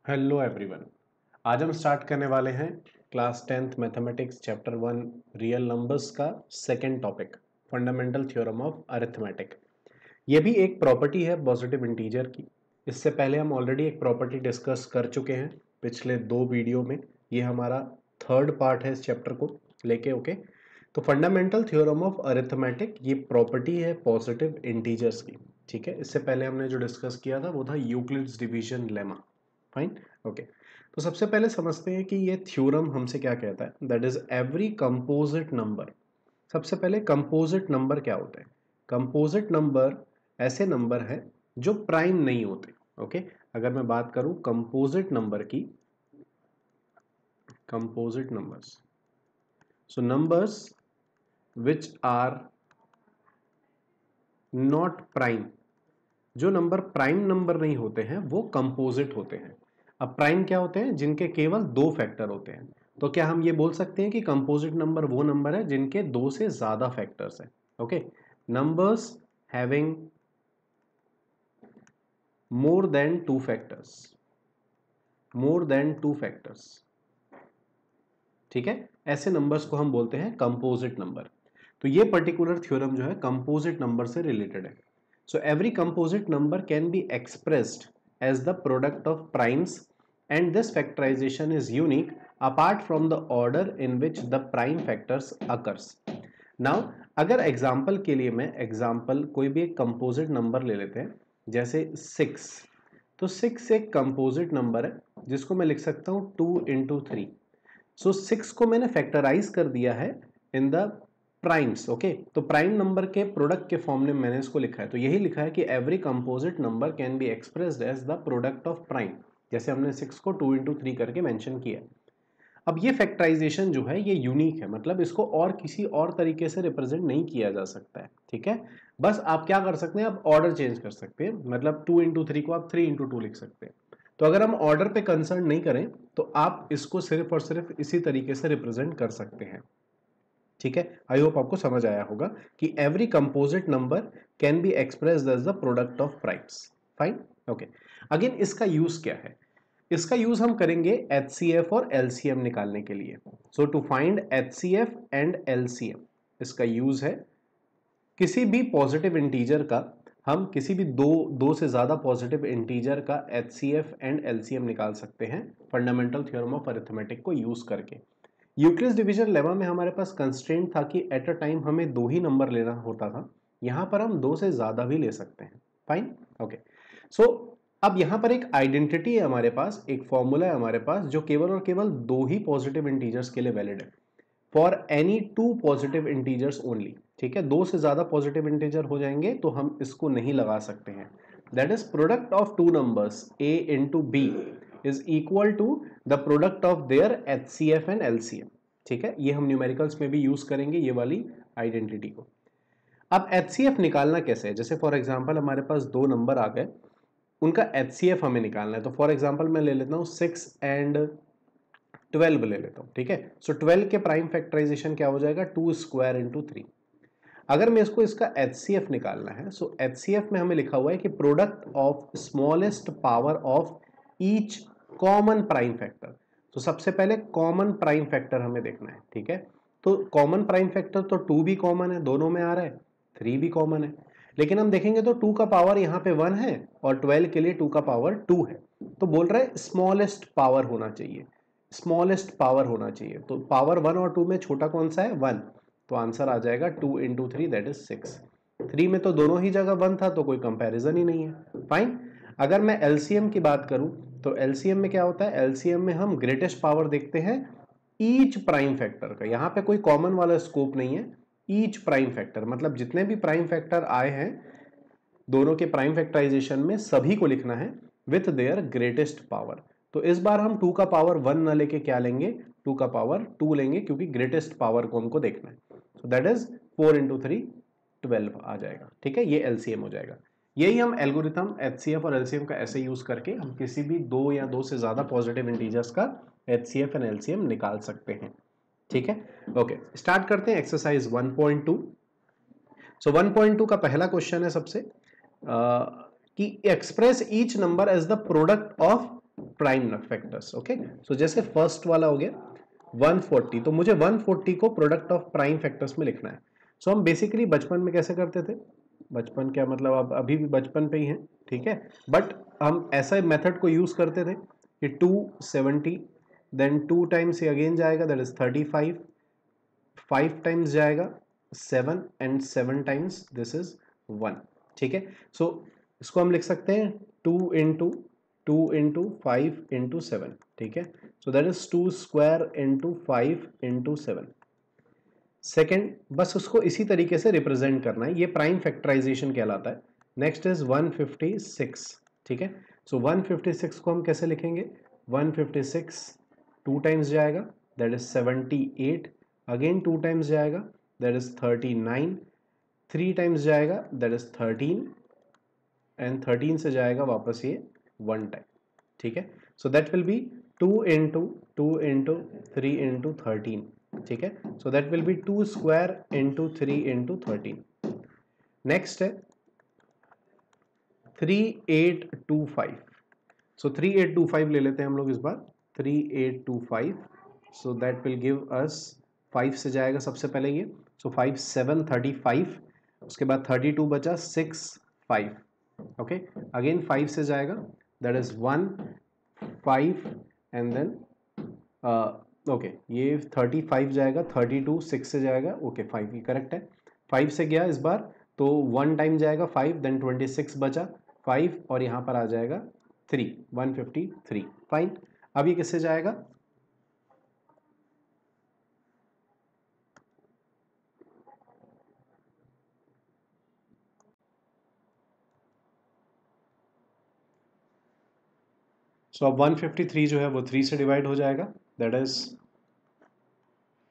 Hello everyone. आज हम start करने वाले हैं class 10th mathematics chapter 1 real numbers का second topic fundamental theorem of arithmetic. ये भी एक प्रॉपर्टी है पॉजिटिव इंटीजर की। इससे पहले हम ऑलरेडी एक प्रॉपर्टी डिस्कस कर चुके हैं पिछले 2 वीडियो में। ये हमारा थर्ड पार्ट है इस चैप्टर को लेके। ओके, तो फंडामेंटल थ्योरम ऑफ अरिथमेटिक ये प्रॉपर्टी है पॉजिटिव इंटीजर्स की। ठीक है, इससे पहले हमने जो डिस्कस किया था वो था Euclid's division lemma. Fine, okay. तो सबसे पहले समझते हैं कि ये थ्योरम हमसे क्या कहता है। That is every composite number. सबसे पहले कंपोजिट नंबर क्या होते हैं? कंपोजिट नंबर ऐसे नंबर हैं जो प्राइम नहीं होते। ओके, अगर मैं बात करूं कंपोजिट नंबर की, composite numbers, so numbers which are not prime, जो नंबर प्राइम नंबर नहीं होते हैं वो कंपोजिट होते हैं। अब प्राइम क्या होते हैं? जिनके केवल 2 फैक्टर होते हैं। तो क्या हम ये बोल सकते हैं कि कंपोजिट नंबर वो नंबर है जिनके 2 से ज्यादा फैक्टर्स हैं? Okay, numbers having more than 2 factors, more than 2 factors. ठीक है, ऐसे नंबर्स को हम बोलते हैं कंपोजिट नंबर। तो ये पर्टिकुलर थ्योरम जो है कंपोजिट नंबर से रिलेटेड है। So every composite number can be expressed as the product of primes, and this factorization is unique apart from the order in which the prime factors occurs. Now अगर example के लिए मैं example कोई भी एक composite number ले लेते हैं, जैसे 6। तो 6 एक कंपोजिट नंबर है जिसको मैं लिख सकता हूं 2 इंटू 3। सो 6 को मैंने फैक्टराइज कर दिया है इन द प्राइम्स। ओके, तो प्राइम नंबर के प्रोडक्ट के फॉर्म में मैंने इसको लिखा है। तो यही लिखा है कि every composite number can be expressed as the product of prime, जैसे हमने 6 को 2 इंटू 3 करके मेंशन किया। अब ये फैक्टराइजेशन जो है ये यूनिक है, मतलब इसको और किसी और तरीके से रिप्रेजेंट नहीं किया जा सकता है। ठीक है, बस आप क्या कर सकते हैं, आप ऑर्डर चेंज कर सकते हैं। मतलब 2 इंटू 3 को आप 3 इंटू 2 लिख सकते हैं। तो अगर हम ऑर्डर पे कंसर्न नहीं करें तो आप इसको सिर्फ और सिर्फ इसी तरीके से रिप्रेजेंट कर सकते हैं। ठीक है, आई होप आपको समझ आया होगा कि every composite number can be expressed as the product of primes. Fine, okay. Again इसका यूज क्या है? इसका यूज हम करेंगे एचसीएफ और एलसीएम निकालने के लिए। So to find HCF and LCM, इसका यूज है किसी भी पॉजिटिव इंटीजर का, हम किसी भी दो से ज्यादा पॉजिटिव इंटीजर का एचसीएफ एंड एलसीएम निकाल सकते हैं फंडामेंटल थ्योरम ऑफ अरिथमेटिक को यूज करके। यूक्लिड्स डिवीजन लेमा में हमारे पास कंस्ट्रेंट था कि एट अ टाइम हमें 2 ही नंबर लेना होता था। यहां पर हम 2 से ज्यादा भी ले सकते हैं। Fine, okay. सो अब यहां पर एक आइडेंटिटी है हमारे पास, एक फॉर्मूला है हमारे पास जो केवल और केवल 2 ही पॉजिटिव इंटीजर्स के लिए वैलिड है। For any 2 positive integers only. ठीक है, 2 से ज्यादा पॉजिटिव इंटीजर हो जाएंगे तो हम इसको नहीं लगा सकते हैं। That is product of 2 numbers a into B is equal to the product of their HCF and LCM. ठीक है, ये हम न्यूमेरिकल्स में भी यूज करेंगे ये वाली आइडेंटिटी को। अब एचसीएफ निकालना कैसे है? जैसे फॉर एग्जांपल हमारे पास 2 नंबर आ गए, उनका एचसीएफ हमें निकालना है। तो फॉर एग्जांपल मैं ले लेता हूं 6 एंड 12 ले लेता हूं। ठीक है, सो 12 के प्राइम फैक्टराइजेशन क्या हो जाएगा? 2 स्क्वायर इंटू 3। अगर मैं इसको इसका एचसीएफ निकालना है, सो एचसीएफ में हमें लिखा हुआ है कि product of smallest power of each common prime factor. तो सबसे पहले कॉमन प्राइम फैक्टर हमें देखना है। ठीक है, तो कॉमन प्राइम फैक्टर तो 2 भी कॉमन है, दोनों में आ रहा है, 3 भी कॉमन है। लेकिन हम देखेंगे तो 2 का पावर यहाँ पे 1 है और 12 के लिए 2 का पावर 2 है। तो बोल रहा है स्मॉलेस्ट पावर होना चाहिए, स्मॉलेस्ट पावर होना चाहिए। तो पावर 1 और 2 में छोटा कौन सा है? 1। तो आंसर आ जाएगा 2 इंटू 3 दैट इज 6। 3 में तो दोनों ही जगह 1 था तो कोई कंपैरिजन ही नहीं है। फाइन, अगर मैं एलसीएम की बात करूं तो एलसीएम में क्या होता है? एलसीएम में हम ग्रेटेस्ट पावर देखते हैं ईच प्राइम फैक्टर का। यहां पे कोई कॉमन वाला स्कोप नहीं है। ईच प्राइम फैक्टर मतलब जितने भी प्राइम फैक्टर आए हैं दोनों के प्राइम फैक्टराइजेशन में सभी को लिखना है विथ देयर ग्रेटेस्ट पावर। तो इस बार हम 2 का पावर 1 ना लेके क्या लेंगे? 2 का पावर 2 लेंगे, क्योंकि ग्रेटेस्ट पावर को हमको देखना है। सो दैट इज 4 इंटू 3 12 आ जाएगा। ठीक है, ये एलसीएम हो जाएगा। यही हम एल्गोरिथम एचसीएफ और एलसीएम का ऐसे यूज करके हम किसी भी 2 या 2 से ज्यादा पॉजिटिव इंटीजर्स का एचसीएफ एंड एलसीएम निकाल सकते हैं। ठीक है, ओके, स्टार्ट करते हैं एक्सरसाइज 1.2। सो 1.2 का पहला क्वेश्चन है सबसे कि express each number as the product of prime factors. Okay, so जैसे फर्स्ट वाला हो गया 140, तो मुझे 140 को प्रोडक्ट ऑफ प्राइम फैक्टर्स में लिखना है। सो हम बेसिकली बचपन में कैसे करते थे, बचपन क्या मतलब अब अभी भी बचपन पे ही हैं, ठीक है, बट हम ऐसा मेथड को यूज करते थे कि 270 देन 2 टाइम्स ये अगेन जाएगा, दैट इज 35, 5 टाइम्स जाएगा 7 एंड 7 टाइम्स दिस इज 1, ठीक है। सो इसको हम लिख सकते हैं 2 इंटू 5 इंटू 7, ठीक है। सो that is 2 square into 5 into 7। Second, बस उसको इसी तरीके से रिप्रेजेंट करना है, ये प्राइम फैक्टराइजेशन कहलाता है। नेक्स्ट इज 156, ठीक है। सो 156 को हम कैसे लिखेंगे, 156 2 टाइम्स जाएगा, दैट इज 78, अगेन 2 टाइम्स जाएगा, दैट इज 39, 3 टाइम्स जाएगा, दैट इज 13, एंड 13 से जाएगा वापस ये 1 टाइम, ठीक है। So that will be 2 into 3 into 13, ठीक है। So that will be 2 square into 3 into 13। Next है 3825। सो 3825 ले लेते हैं हम लोग इस बार, 3825। So that will give us 5 से जाएगा सबसे पहले ये, सो 5 7 35, उसके बाद 32 बचा 6 5, ओके, अगेन 5 से जाएगा, that is 1 5 and then okay ये 35 जाएगा, 32 6 से जाएगा, ओके 5 ये करेक्ट है। 5 से गया इस बार तो 1 टाइम जाएगा 5, देन 26 बचा 5 और यहाँ पर आ जाएगा 3, 153, फाइन। अब ये किससे जाएगा, सो अब 153 जो है वो 3 से डिवाइड हो जाएगा, दैट इज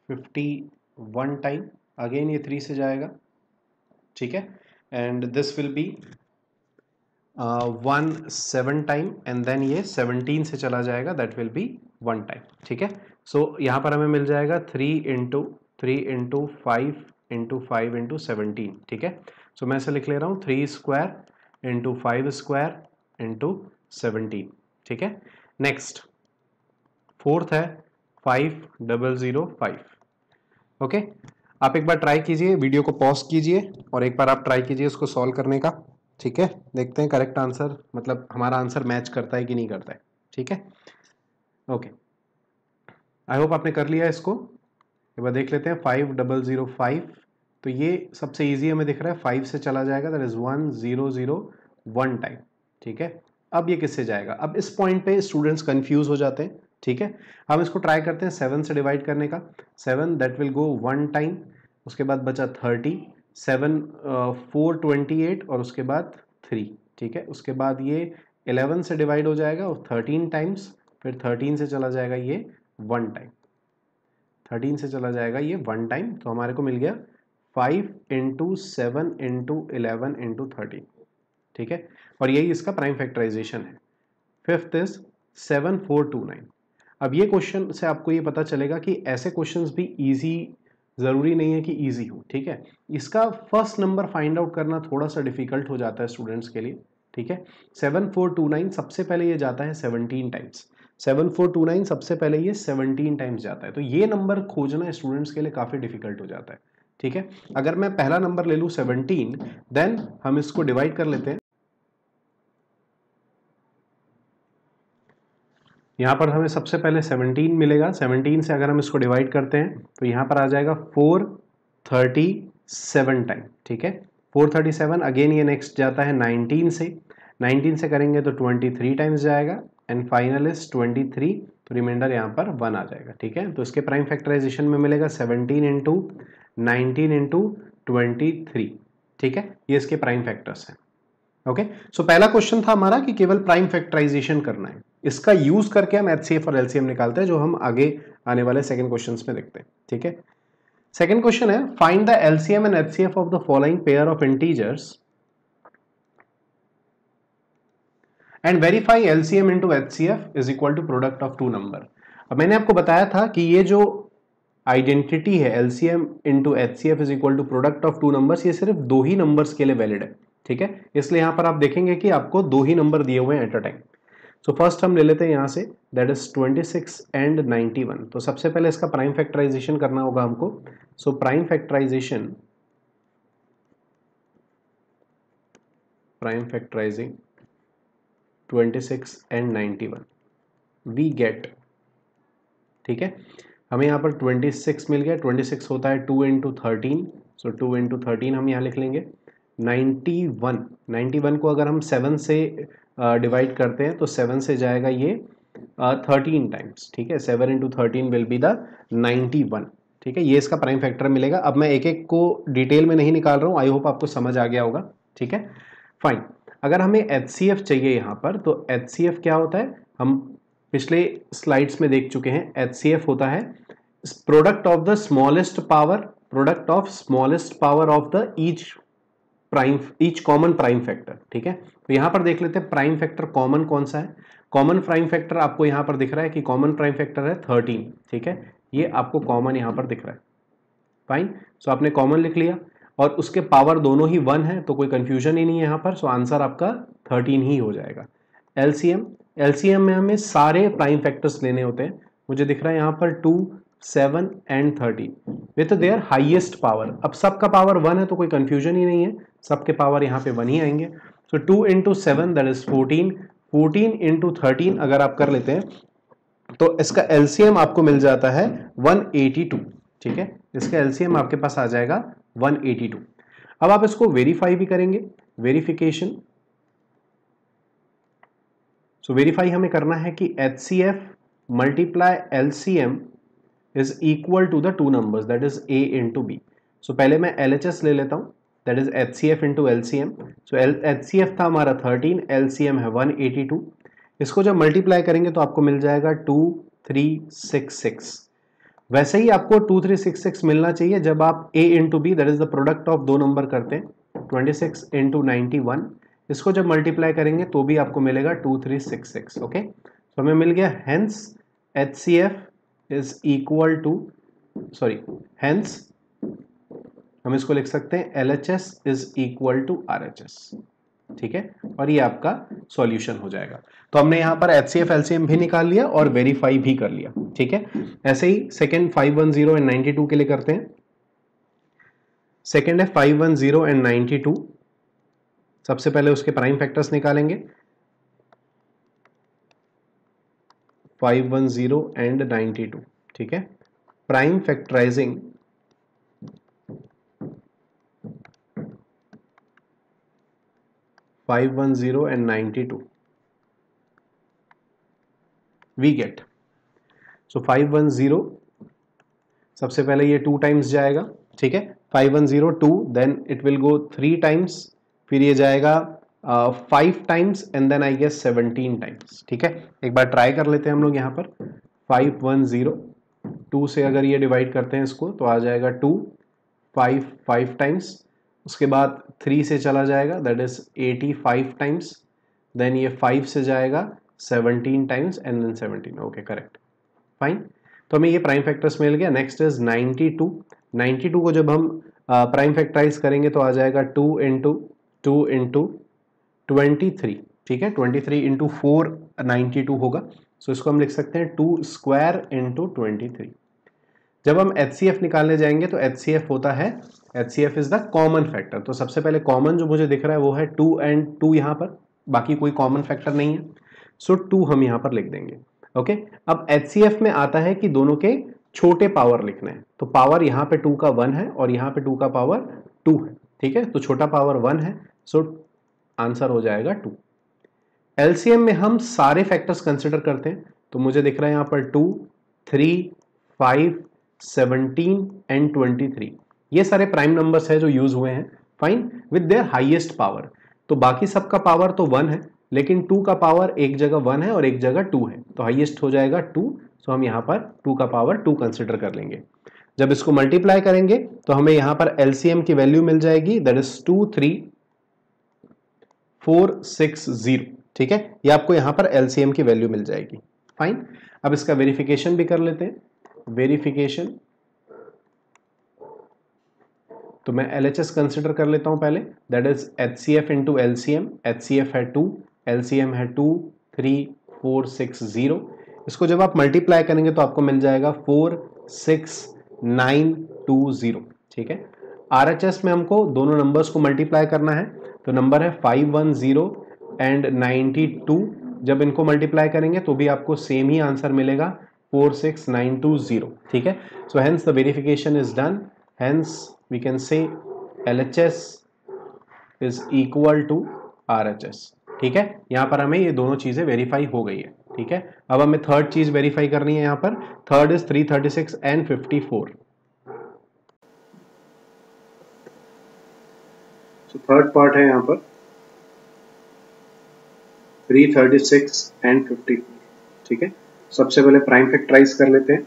51 टाइम, अगेन ये 3 से जाएगा, ठीक है, and this will be 1 7 time and then ये 17 से चला जाएगा, दैट विल बी 1 टाइम, ठीक है। सो यहाँ पर हमें मिल जाएगा 3 इंटू 5 इंटू 5 इंटू 17, ठीक है। सो मैं इसे लिख ले रहा हूँ 3 स्क्वायर इंटू 5 स्क्वायर इंटू 17, ठीक है। नेक्स्ट फोर्थ है 5005, ओके। आप एक बार ट्राई कीजिए, वीडियो को पॉज कीजिए और एक बार आप ट्राई कीजिए इसको सॉल्व करने का, ठीक है। देखते हैं करेक्ट आंसर, मतलब हमारा आंसर मैच करता है कि नहीं करता है, ठीक है। ओके, आई होप आपने कर लिया इसको। एक बार देख लेते हैं 5005, तो ये सबसे इजी हमें दिख रहा है, 5 से चला जाएगा, दैट इज 1001 टाइम, ठीक है। अब ये किससे जाएगा, अब इस पॉइंट पे स्टूडेंट्स कंफ्यूज हो जाते हैं, ठीक है। हम इसको ट्राई करते हैं 7 से डिवाइड करने का, 7 दैट विल गो 1 टाइम, उसके बाद बचा 30, 7 428 और उसके बाद 3, ठीक है। उसके बाद ये 11 से डिवाइड हो जाएगा और 13 टाइम्स, फिर 13 से चला जाएगा ये 1 टाइम, 13 से चला जाएगा ये 1 टाइम, तो हमारे को मिल गया 5 इंटू 7 इंटू 11 इंटू 13, ठीक है। और यही इसका प्राइम फैक्टराइजेशन है। Fifth is 7429। अब ये क्वेश्चन से आपको ये पता चलेगा कि ऐसे क्वेश्चंस भी इजी जरूरी नहीं है कि इजी हो, ठीक है। इसका फर्स्ट नंबर फाइंड आउट करना थोड़ा सा डिफिकल्ट हो जाता है स्टूडेंट्स के लिए, ठीक है। 7429 सबसे पहले ये जाता है 17 टाइम्स, 7429 सबसे पहले ये 17 टाइम्स जाता है, तो ये नंबर खोजना स्टूडेंट्स के लिए काफी डिफिकल्ट हो जाता है, ठीक है। अगर मैं पहला नंबर ले लूं 17, देन हम इसको डिवाइड कर लेते हैं, यहाँ पर हमें सबसे पहले 17 मिलेगा, 17 से अगर हम इसको डिवाइड करते हैं तो यहाँ पर आ जाएगा 437 टाइम, ठीक है। 437, अगेन ये नेक्स्ट जाता है 19 से, 19 से करेंगे तो 23 टाइम्स जाएगा एंड फाइनल इज 23, तो रिमाइंडर यहाँ पर 1 आ जाएगा, ठीक है। तो इसके प्राइम फैक्टराइजेशन में मिलेगा 17 इंटू 19 इंटू 23, ठीक है। ये इसके प्राइम फैक्टर्स हैं, ओके। सो पहला क्वेश्चन था हमारा कि केवल प्राइम फैक्टराइजेशन करना है, इसका यूज करके हम एचसीएफ और एलसीएम निकालते हैं, जो हम आगे आने वाले सेकंड क्वेश्चंस में देखते हैं, ठीक है। सेकंड क्वेश्चन है find the LCM and HCF of the following pair of integers and verify LCM into HCF is equal to product of two number. अब मैंने आपको बताया था कि ये जो आइडेंटिटी है LCM into HCF is equal to product of two numbers, ये सिर्फ दो ही नंबर्स के लिए वैलिड है, ठीक है। इसलिए यहां पर आप देखेंगे कि आपको दो ही नंबर दिए हुए हैं at a time. So first हम ले लेते हैं यहाँ से, दैट इज 26 एंड 91। तो सबसे पहले इसका प्राइम फैक्टराइजेशन करना होगा हमको। So prime factorising 26 and 91 we get, ठीक है, हमें यहाँ पर 26 मिल गया। 26 होता है 2 इंटू 13, सो 2 इंटू 13 हम यहाँ लिख लेंगे। 91 को अगर हम 7 से डिवाइड करते हैं तो 7 से जाएगा ये 13 टाइम्स, ठीक है। 7 इंटू 13 विल बी द 91, ठीक है। ये इसका प्राइम फैक्टर मिलेगा। अब मैं एक एक को डिटेल में नहीं निकाल रहा हूँ, आई होप आपको समझ आ गया होगा, ठीक है, फाइन। अगर हमें HCF चाहिए यहाँ पर, तो HCF क्या होता है, हम पिछले स्लाइड्स में देख चुके हैं। HCF होता है product of the smallest power of the each common prime factor, ठीक है। तो यहां पर देख लेते हैं प्राइम फैक्टर कॉमन कौन सा है। कॉमन प्राइम फैक्टर आपको यहां पर दिख रहा है कि कॉमन प्राइम फैक्टर है 13, ठीक है, ये आपको कॉमन यहां पर दिख रहा है, फाइन। सो आपने कॉमन लिख लिया और उसके पावर दोनों ही 1 है, तो कोई कंफ्यूजन ही नहीं है यहां पर। सो आंसर आपका 13 ही हो जाएगा। एलसीएम में हमें सारे प्राइम फैक्टर्स लेने होते हैं। मुझे दिख रहा है यहाँ पर 2, 7 and 13 with their highest power. अब सबका पावर 1 है तो कोई कंफ्यूजन ही नहीं है, सबके पावर यहाँ पे 1 ही आएंगे। सो 2 इंटू 7 दैट इज 14, 14 इंटू 13 अगर आप कर लेते हैं तो इसका एलसीएम आपको मिल जाता है 182, ठीक है। इसका एलसीएम आपके पास आ जाएगा 182। अब आप इसको वेरीफाई भी करेंगे, वेरिफिकेशन। सो वेरीफाई हमें करना है कि HCF multiply LCM is equal to the two numbers, that is A into B। So पहले मैं LHS ले लेता हूं, that is HCF into LCM। So HCF था हमारा 13, LCM है 182। इसको जब मल्टीप्लाई करेंगे तो आपको मिल जाएगा 2366। वैसे ही आपको 2366 मिलना चाहिए जब आप A into B that is the product of दो नंबर करते हैं, 26 इंटू 91। इसको जब मल्टीप्लाई करेंगे तो भी आपको मिलेगा 2366, ओके। तो हमें मिल गया hence HCF is equal to, sorry, hence हम इसको लिख सकते हैं LHS is equal to RHS, ठीक है। और ये आपका सॉल्यूशन हो जाएगा। तो हमने यहां पर HCF LCM भी निकाल लिया और वेरीफाई भी कर लिया, ठीक है। ऐसे ही सेकेंड 510 एंड 92 के लिए करते हैं। सेकेंड है 510 एंड 92। सबसे पहले उसके प्राइम फैक्टर्स निकालेंगे, 510 एंड 92, ठीक है। Prime factorising 510 and 92 we get. So 510 सबसे पहले ये 2 टाइम्स जाएगा, ठीक है। 510 2, then it will go 3 times, फिर ये जाएगा 5 times and then I guess 17 times, ठीक है। एक बार ट्राई कर लेते हैं हम लोग यहाँ पर। 510 2 से अगर ये डिवाइड करते हैं इसको तो आ जाएगा 2, 5 टाइम्स। उसके बाद 3 से चला जाएगा, दैट इज 85 टाइम्स। देन ये 5 से जाएगा 17 times and then 17, okay, correct, fine. तो हमें ये प्राइम फैक्टर्स मिल गया। Next is 92। 92 को जब हम प्राइम फैक्टराइज करेंगे तो आ जाएगा 2 इंटू 23, ठीक है। 23 इंटू 4 92 होगा। सो इसको हम लिख सकते हैं 2 स्क्वायर इंटू 23। जब हम HCF निकालने जाएंगे तो HCF होता है, HCF is the common factor. तो सबसे पहले कॉमन जो मुझे दिख रहा है वो है 2 एंड 2 यहाँ पर, बाकी कोई कॉमन फैक्टर नहीं है। सो 2 हम यहाँ पर लिख देंगे, ओके। अब HCF में आता है कि दोनों के छोटे पावर लिखने हैं। तो पावर यहाँ पे 2 का 1 है और यहाँ पे 2 का पावर 2 है, ठीक है। तो छोटा पावर 1 है, सो आंसर हो जाएगा 2। LCM में हम सारे फैक्टर्स कंसिडर करते हैं। तो मुझे दिख रहा है यहाँ पर 2, 3, 5, 17 एंड 23, ये सारे प्राइम नंबर्स है जो यूज हुए हैं, fine, with their highest power. तो बाकी सबका पावर तो 1 है, लेकिन 2 का पावर एक जगह 1 है और एक जगह 2 है, तो हाईएस्ट हो जाएगा 2। सो हम यहाँ पर 2 का पावर 2 कंसिडर कर लेंगे। जब इसको मल्टीप्लाई करेंगे तो हमें यहाँ पर LCM की वैल्यू मिल जाएगी, दैट इज 23460, ठीक है। ये आपको यहाँ पर LCM की वैल्यू मिल जाएगी, फाइन। अब इसका वेरिफिकेशन भी कर लेते हैं। वेरिफिकेशन, तो मैं LHS कंसिडर कर लेता हूं पहले, that is HCF into LCM। HCF है 2, LCM है 2, 3, 460। इसको जब आप मल्टीप्लाई करेंगे तो आपको मिल जाएगा 46920। ठीक है, RHS में हमको दोनों नंबर्स को मल्टीप्लाई करना है, तो नंबर है 510 एंड 92। जब इनको मल्टीप्लाई करेंगे तो भी आपको सेम ही आंसर मिलेगा 46920। ठीक है, so hence the verification is done, hence we can say LHS is equal to RHS। ठीक है, यहां पर हमें ये दोनों चीजें वेरीफाई हो गई है। ठीक है, अब हमें थर्ड चीज वेरीफाई करनी है। यहां पर थर्ड इज 336 एंड 54। तो थर्ड पार्ट है यहाँ पर 336 एंड 54। ठीक है, सबसे पहले प्राइम फैक्टराइज कर लेते हैं।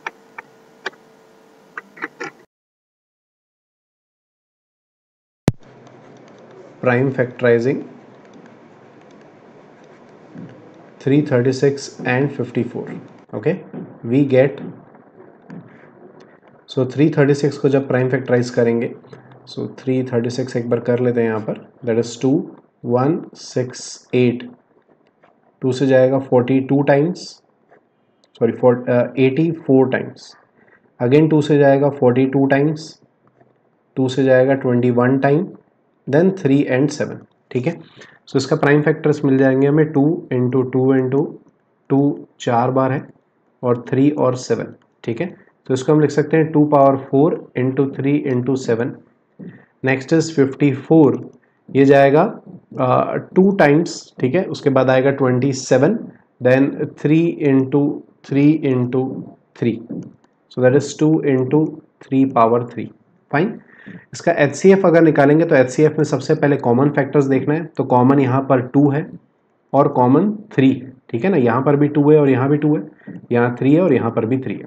Prime factorising 336 and 54. okay, we get, so 336 को जब प्राइम फैक्टराइज करेंगे, so 336 एक बार कर लेते हैं यहाँ पर, that is 2168, 2 से जाएगा 42 टाइम्स, सॉरी 84 टाइम्स, अगेन 2 से जाएगा 42 टाइम्स, 2 से जाएगा 21 टाइम, देन 3 and 7। ठीक है, सो इसका प्राइम फैक्टर्स मिल जाएंगे हमें 2 इंटू 2 इंटू 2 4 बार है, और 3 और 7। ठीक है, तो इसको हम लिख सकते हैं 2 power 4 into 3 into 7। Next is 54, ये जाएगा 2 टाइम्स। ठीक है, उसके बाद आएगा 27, then 3 into 3 into 3, so that is 2 into 3 power 3। Fine, इसका HCF अगर निकालेंगे तो HCF में सबसे पहले कॉमन फैक्टर्स देखना है, तो कॉमन यहाँ पर 2 है और कॉमन 3। ठीक है ना, यहाँ पर भी 2 है और यहाँ भी 2 है, यहाँ 3 है और यहाँ पर भी 3 है।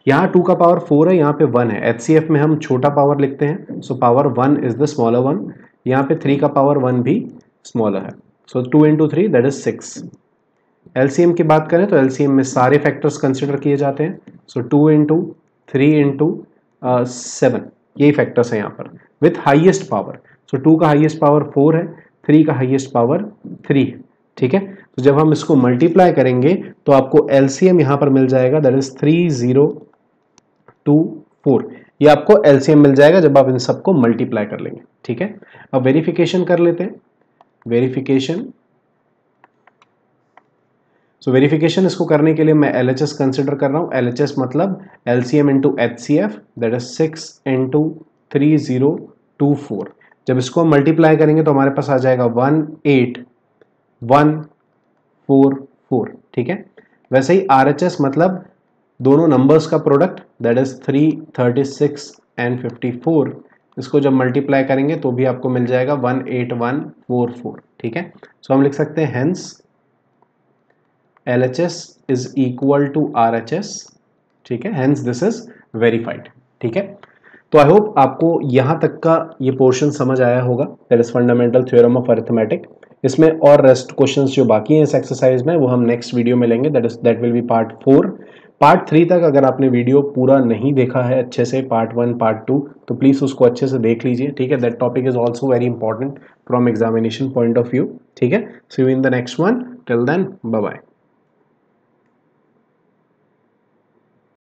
यहाँ 2 का पावर 4 है, यहाँ पे 1 है। HCF में हम छोटा पावर लिखते हैं, so power 1 is the smaller one. यहाँ पे 3 का पावर 1 भी स्मॉलर है, सो 2 इंटू 3 दैट इज 6। LCM की बात करें तो LCM में सारे फैक्टर्स कंसिडर किए जाते हैं, सो 2 इंटू 3 इंटू 7, यही फैक्टर्स है यहाँ पर विथ हाईएस्ट पावर। सो 2 का हाईएस्ट पावर 4 है, 3 का हाईएस्ट पावर 3 है। ठीक है, तो जब हम इसको मल्टीप्लाई करेंगे तो आपको LCM यहाँ पर मिल जाएगा, दैट इज 3024। ये आपको LCM मिल जाएगा जब आप इन सबको मल्टीप्लाई कर लेंगे। ठीक है, अब वेरिफिकेशन कर लेते हैं। वेरिफिकेशन, सो वेरिफिकेशन इसको करने के लिए मैं LHS कंसिडर कर रहा हूँ। LHS मतलब LCM into HCF, that is 6 into 3024। जब इसको हम मल्टीप्लाई करेंगे तो हमारे पास आ जाएगा 18144। ठीक है, वैसे ही RHS मतलब दोनों नंबर्स का प्रोडक्ट, दैट इज 336 एंड 54। इसको जब मल्टीप्लाई करेंगे तो भी आपको मिल जाएगा 18144। ठीक है, सो हम लिख सकते हैं hence LHS is equal to RHS। ठीक है, hence this is verified। ठीक है, तो आई होप आपको यहाँ तक का ये पोर्शन समझ आया होगा, that is fundamental theorem of arithmetic. इसमें और रेस्ट क्वेश्चंस जो बाकी हैं इस एक्सरसाइज में वो हम नेक्स्ट वीडियो में लेंगे, that will be part 4। Part 3 तक अगर आपने वीडियो पूरा नहीं देखा है अच्छे से, पार्ट 1 पार्ट 2, तो प्लीज़ उसको अच्छे से देख लीजिए। ठीक है, that topic is also very important from examination point of view. ठीक है, see you in the next one, till then bye bye.